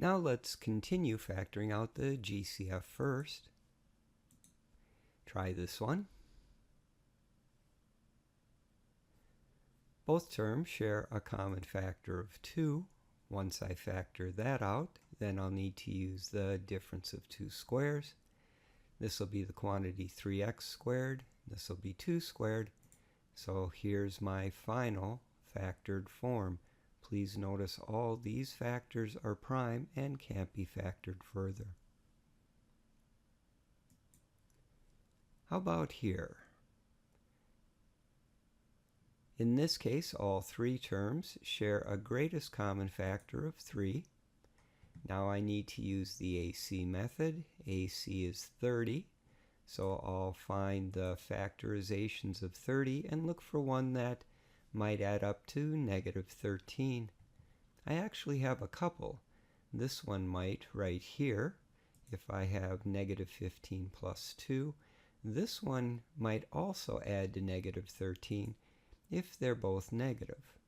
Now let's continue factoring out the GCF first. Try this one. Both terms share a common factor of 2. Once I factor that out, then I'll need to use the difference of two squares. This will be the quantity 3x squared. This will be 2 squared. So here's my final factored form. Please notice all these factors are prime and can't be factored further. How about here? In this case, all three terms share a greatest common factor of 3. Now I need to use the AC method. AC is 30. So I'll find the factorizations of 30 and look for one that might add up to negative 13. I actually have a couple. This one might right here, if I have negative 15 plus 2. This one might also add to negative 13 if they're both negative.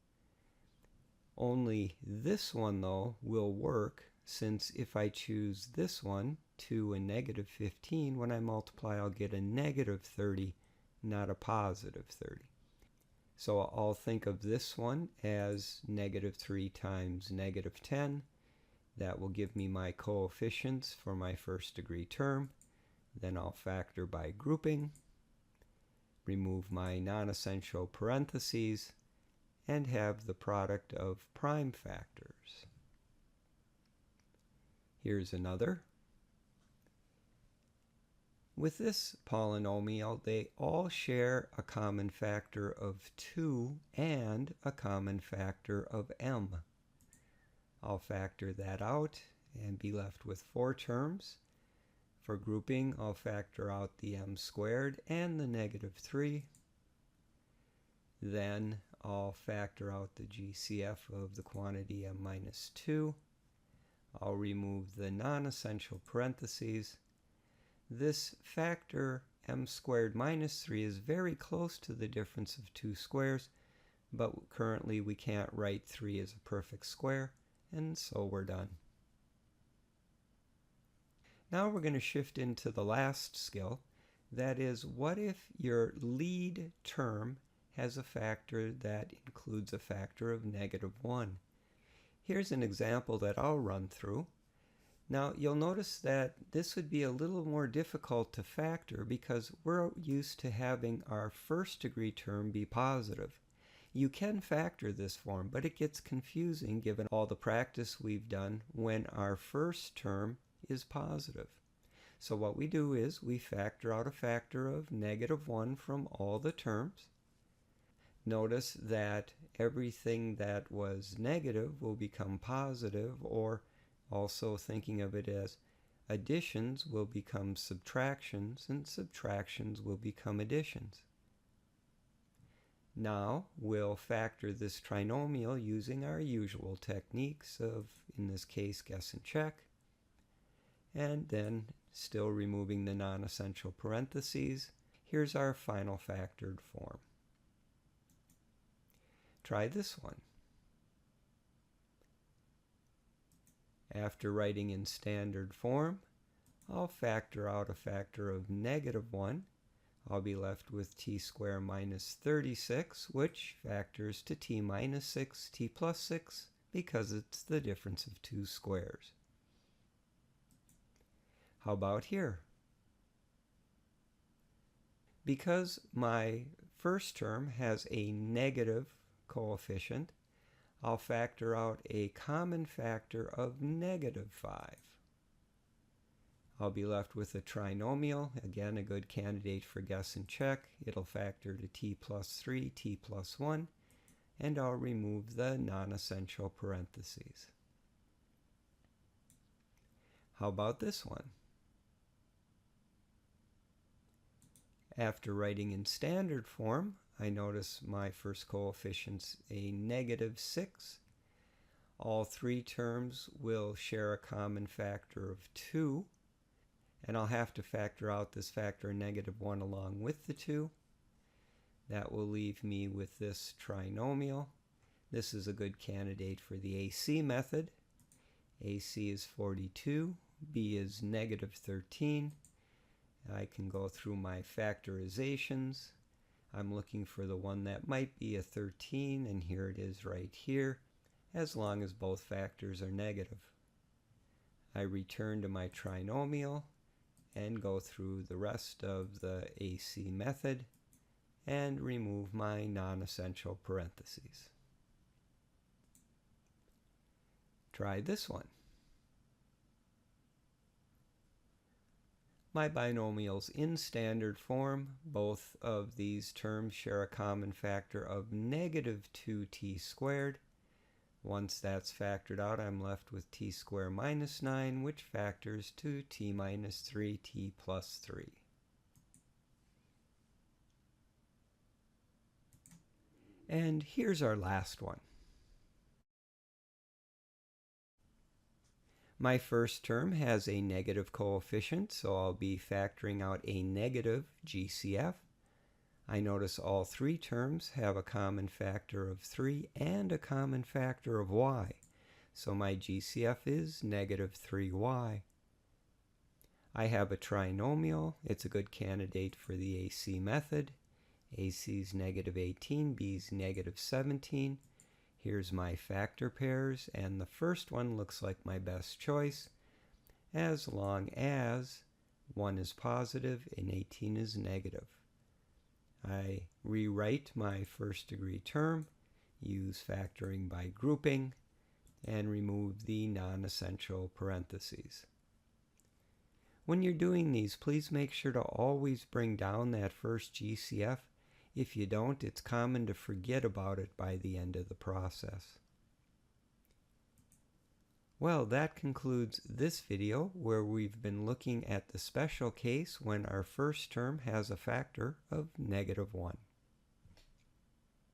Only this one, though, will work, since if I choose this one, 2 and negative 15, when I multiply I'll get a negative 30, not a positive 30. So I'll think of this one as negative 3 times negative 10. That will give me my coefficients for my first degree term. Then I'll factor by grouping, remove my non-essential parentheses, and have the product of prime factors. Here's another. With this polynomial, they all share a common factor of 2 and a common factor of m. I'll factor that out and be left with 4 terms. For grouping, I'll factor out the m squared and the negative 3. Then I'll factor out the GCF of the quantity m minus 2. I'll remove the non-essential parentheses. This factor m squared minus 3 is very close to the difference of two squares, but currently we can't write 3 as a perfect square, and so we're done. Now we're going to shift into the last skill. That is, what if your lead term has a factor that includes a factor of negative 1? Here's an example that I'll run through. Now you'll notice that this would be a little more difficult to factor because we're used to having our first degree term be positive. You can factor this form, but it gets confusing given all the practice we've done when our first term is positive. So what we do is we factor out a factor of negative 1 from all the terms. Notice that everything that was negative will become positive, or also thinking of it as additions will become subtractions, and subtractions will become additions. Now we'll factor this trinomial using our usual techniques of, in this case, guess and check, and then still removing the non-essential parentheses. Here's our final factored form. Try this one. After writing in standard form, I'll factor out a factor of negative 1. I'll be left with t squared minus 36, which factors to t minus 6, t plus 6, because it's the difference of two squares. How about here? Because my first term has a negative coefficient, I'll factor out a common factor of negative 5. I'll be left with a trinomial, again a good candidate for guess and check. It'll factor to t plus 3, t plus 1, and I'll remove the non-essential parentheses. How about this one? After writing in standard form, I notice my first coefficient's a negative 6. All three terms will share a common factor of 2. And I'll have to factor out this factor negative 1 along with the 2. That will leave me with this trinomial. This is a good candidate for the AC method. AC is 42, B is negative 13. I can go through my factorizations. I'm looking for the one that might be a 13, and here it is right here, as long as both factors are negative. I return to my trinomial and go through the rest of the AC method and remove my non-essential parentheses. Try this one. My binomial's in standard form. Both of these terms share a common factor of negative 2t squared. Once that's factored out, I'm left with t squared minus 9, which factors to t minus 3, t plus 3. And here's our last one. My first term has a negative coefficient, so I'll be factoring out a negative GCF. I notice all three terms have a common factor of 3 and a common factor of y, so my GCF is negative 3y. I have a trinomial. It's a good candidate for the AC method. AC is negative 18, B is negative 17. Here's my factor pairs, and the first one looks like my best choice, as long as 1 is positive and 18 is negative. I rewrite my first degree term, use factoring by grouping, and remove the non-essential parentheses. When you're doing these, please make sure to always bring down that first GCF. If you don't, it's common to forget about it by the end of the process. Well, that concludes this video where we've been looking at the special case when our first term has a factor of negative 1.